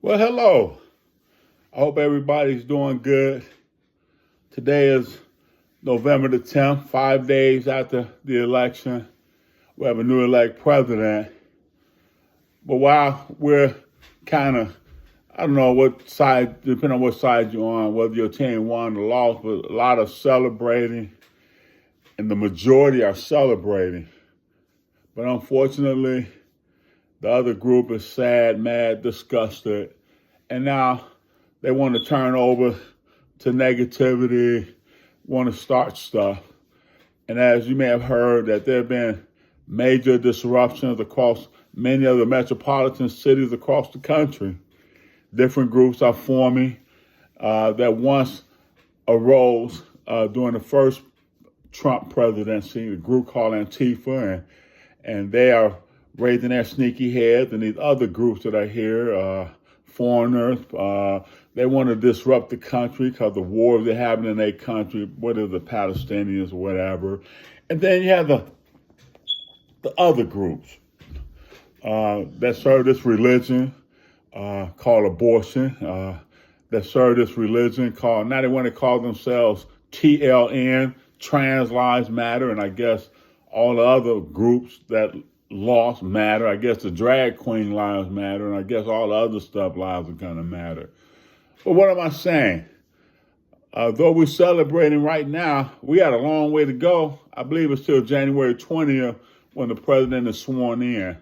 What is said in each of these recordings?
Well, hello. I hope everybody's doing good. Today is November the 10th, 5 days after the election. We have a new elect president. But while we're kind of, I don't know what side, depending on what side you're on, whether your team won or lost, but a lot of celebrating, and the majority are celebrating. But unfortunately, the other group is sad, mad, disgusted, and now they want to turn over to negativity, want to start stuff. And as you may have heard, that there have been major disruptions across many of the metropolitan cities across the country. Different groups are forming that once arose during the first Trump presidency, a group called Antifa, and they are raising their sneaky heads, and these other groups that are here, foreigners, they want to disrupt the country because the wars they're having in their country, whether the Palestinians or whatever. And then you have the other groups that serve this religion called abortion, that serve this religion called, now they want to call themselves TLN, Trans Lives Matter, and I guess all the other groups that lost matter. I guess the drag queen lives matter, and I guess all the other stuff lives are going to matter. But what am I saying? Though we're celebrating right now, we got a long way to go. I believe it's till January 20th when the president is sworn in.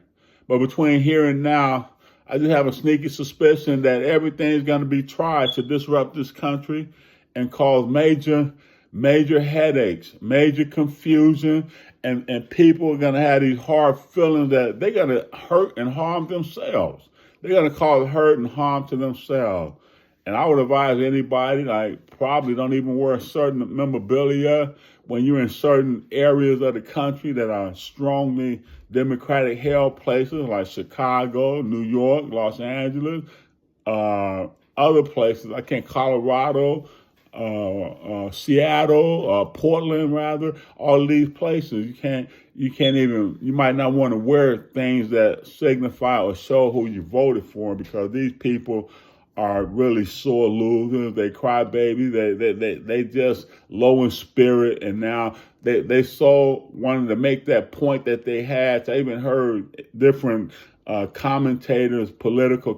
But between here and now, I just have a sneaky suspicion that everything's going to be tried to disrupt this country and cause major headaches, major confusion, and people are going to have these hard feelings that they're going to hurt and harm themselves. They're going to cause hurt and harm to themselves. And I would advise anybody, probably don't even wear certain memorabilia when you're in certain areas of the country that are strongly Democratic held places like Chicago, New York, Los Angeles, other places, Colorado, Seattle, Portland, rather, all of these places. You might not want to wear things that signify or show who you voted for, because these people are really sore losers. They cry babies. They just low in spirit, and now they so wanted to make that point that they had. I even heard different commentators, political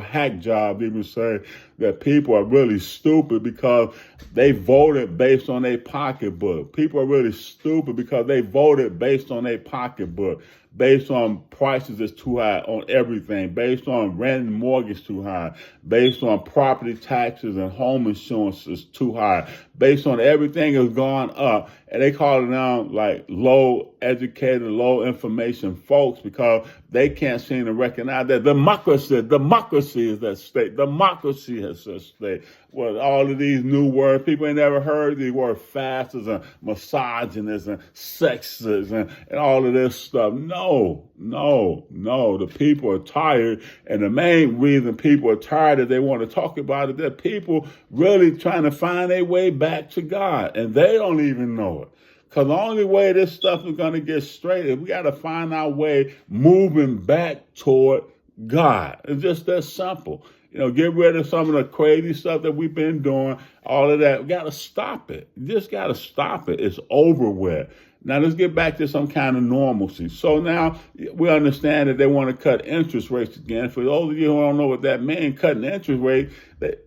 hack jobs even say that people are really stupid because they voted based on their pocketbook. People are really stupid because they voted based on their pocketbook, based on prices that's too high on everything, based on rent and mortgage too high, based on property taxes and home insurance is too high, based on everything has gone up. And they call it now like low educated, low information folks, because they can't seem to recognize that democracy is at stake. Democracy is at stake. Well, all of these new words, people ain't never heard these words, fascists and misogynists and sexists and all of this stuff. No. The people are tired. And the main reason people are tired is they want to talk about it, that people really trying to find their way back to God. And they don't even know it. Because the only way this stuff is going to get straight is we got to find our way moving back toward God. It's just that simple. Get rid of some of the crazy stuff that we've been doing, all of that. We got to stop it. You just got to stop it. It's over with. Now, let's get back to some kind of normalcy. So now we understand that they want to cut interest rates again. For those of you who don't know what that means, cutting interest rates,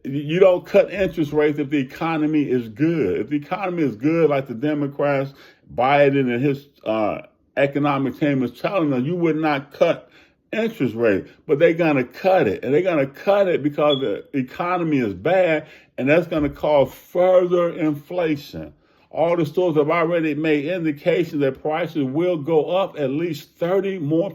you don't cut interest rates if the economy is good. If the economy is good, like the Democrats, Biden and his economic team is telling us, you would not cut interest rate, but they're going to cut it. And they're going to cut it because the economy is bad, and that's going to cause further inflation. All the stores have already made indications that prices will go up at least 30% more.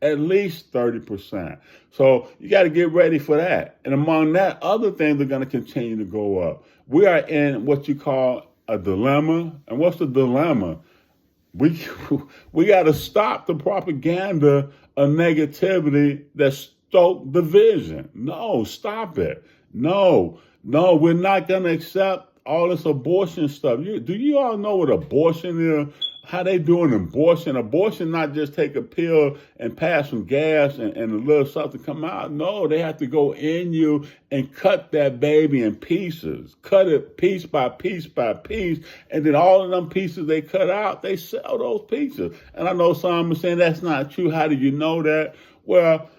At least 30%. So you got to get ready for that. And among that, other things are going to continue to go up. We are in what you call a dilemma. And what's the dilemma? We got to stop the propaganda of negativity that stoke division. No, stop it. No, we're not going to accept all this abortion stuff. Do you all know what abortion is? how they doing abortion. Abortion not just take a pill and pass some gas and a little something come out. No, they have to go in you and cut that baby in pieces. Cut it piece by piece by piece. And then all of them pieces they cut out, they sell those pieces. And I know some are saying that's not true. How do you know that? Well,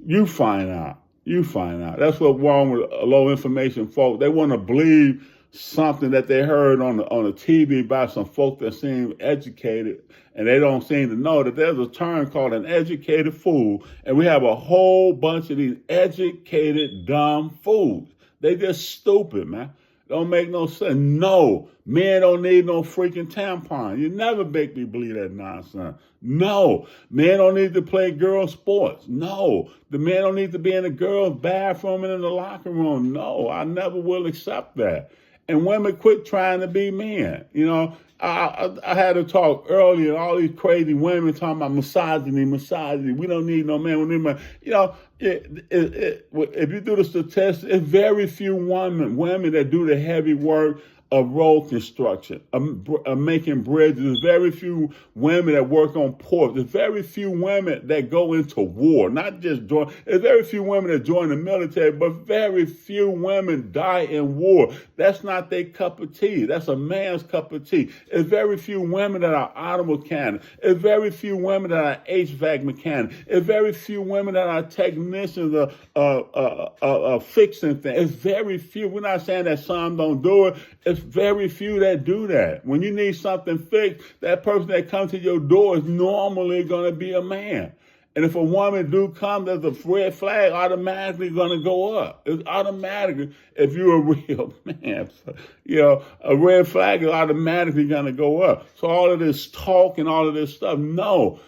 you find out. You find out. That's what's wrong with low information folk. They want to believe something that they heard on the TV by some folk that seem educated, and they don't seem to know that there's a term called an educated fool, and we have a whole bunch of these educated dumb fools. They just stupid, man. Don't make no sense. No, men don't need no freaking tampon. You never make me believe that nonsense. No, men don't need to play girl sports. No, the men don't need to be in the girls' bathroom and in the locker room. No, I never will accept that. And women quit trying to be men. You know, I had a talk earlier, all these crazy women talking about misogyny. We don't need no man. We need man. You know, if you do the statistics, it's very few women that do the heavy work of road construction, of making bridges. There's very few women that work on ports. There's very few women that go into war, not just join. There's very few women that join the military, but very few women die in war. That's not their cup of tea. That's a man's cup of tea. There's very few women that are auto mechanics. There's very few women that are HVAC mechanics. There's very few women that are technicians of fixing things. It's very few. We're not saying that some don't do it. It's very few that do that. When you need something fixed, that person that comes to your door is normally going to be a man. And if a woman do come, there's a red flag automatically going to go up. It's automatic if you're a real man. You know, a red flag is automatically going to go up. So all of this talk and all of this stuff, no.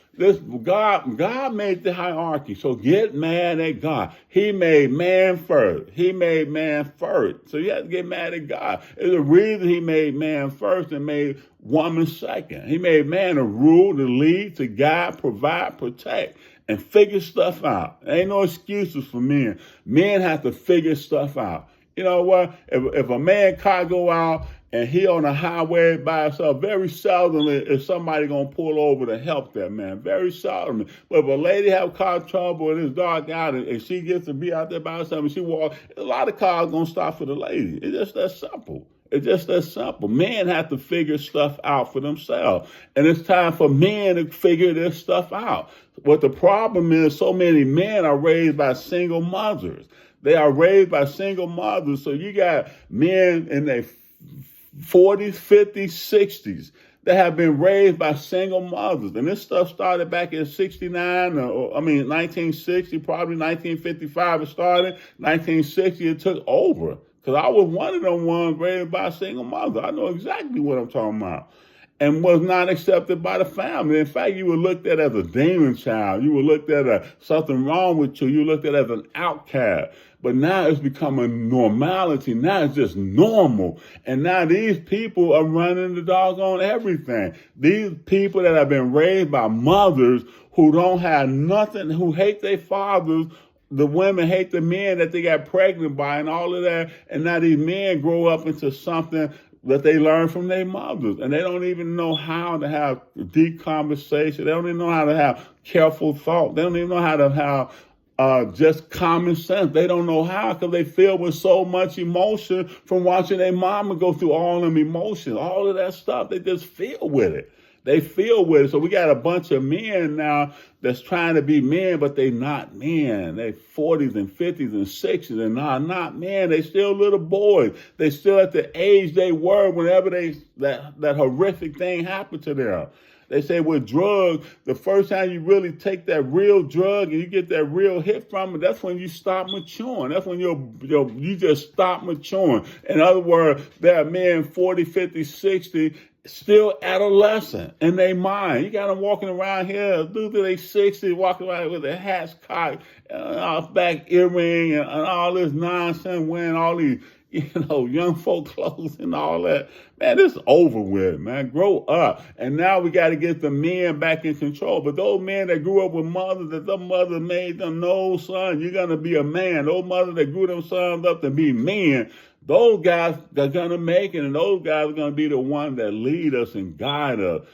God made the hierarchy, so get mad at God. He made man first. So you have to get mad at God. There's a reason he made man first and made woman second. He made man to rule, to lead, to guide, provide, protect, and figure stuff out. There ain't no excuses for men. Men have to figure stuff out. You know what? If a man car go out and he on the highway by himself, very seldomly is somebody going to pull over to help that man. Very seldomly. But if a lady have car trouble and it's dark out and she gets to be out there by herself and she walks, a lot of cars going to stop for the lady. It's just that simple. It's just that simple. Men have to figure stuff out for themselves. And it's time for men to figure this stuff out. What the problem is, so many men are raised by single mothers. They are raised by single mothers. So you got men in their 40s, 50s, 60s that have been raised by single mothers. And this stuff started back in 1960, probably 1955 it started. 1960 it took over. Because I was one of them ones raised by a single mother. I know exactly what I'm talking about. And was not accepted by the family. In fact, you were looked at as a demon child. You were looked at as something wrong with you. You were looked at as an outcast. But now it's become a normality. Now it's just normal. And now these people are running the doggone everything. These people that have been raised by mothers who don't have nothing, who hate their fathers. The women hate the men that they got pregnant by and all of that. And now these men grow up into something that they learn from their mothers. And they don't even know how to have deep conversation. They don't even know how to have careful thought. They don't even know how to have just common sense. They don't know how because they filled with so much emotion from watching their mama go through all them emotions, all of that stuff. They just feel with it. They feel with it. So we got a bunch of men now that's trying to be men, but they not men. They 40s and 50s and 60s and not men. They still little boys. They still at the age they were whenever that horrific thing happened to them. They say with drugs, the first time you really take that real drug and you get that real hit from it, that's when you stop maturing. That's when you just stop maturing. In other words, there are men 40, 50, 60 still adolescent in their mind. You got them walking around here, dudes that they 60, walking around with their hats cocked, back earring and all this nonsense, wearing all these, young folk clothes and all that. Man, this is over with, man. Grow up. And now we got to get the men back in control. But those men that grew up with mothers, that the mother made them, no, son, you're going to be a man. Those mothers that grew them sons up to be men, those guys are going to make it, and those guys are going to be the ones that lead us and guide us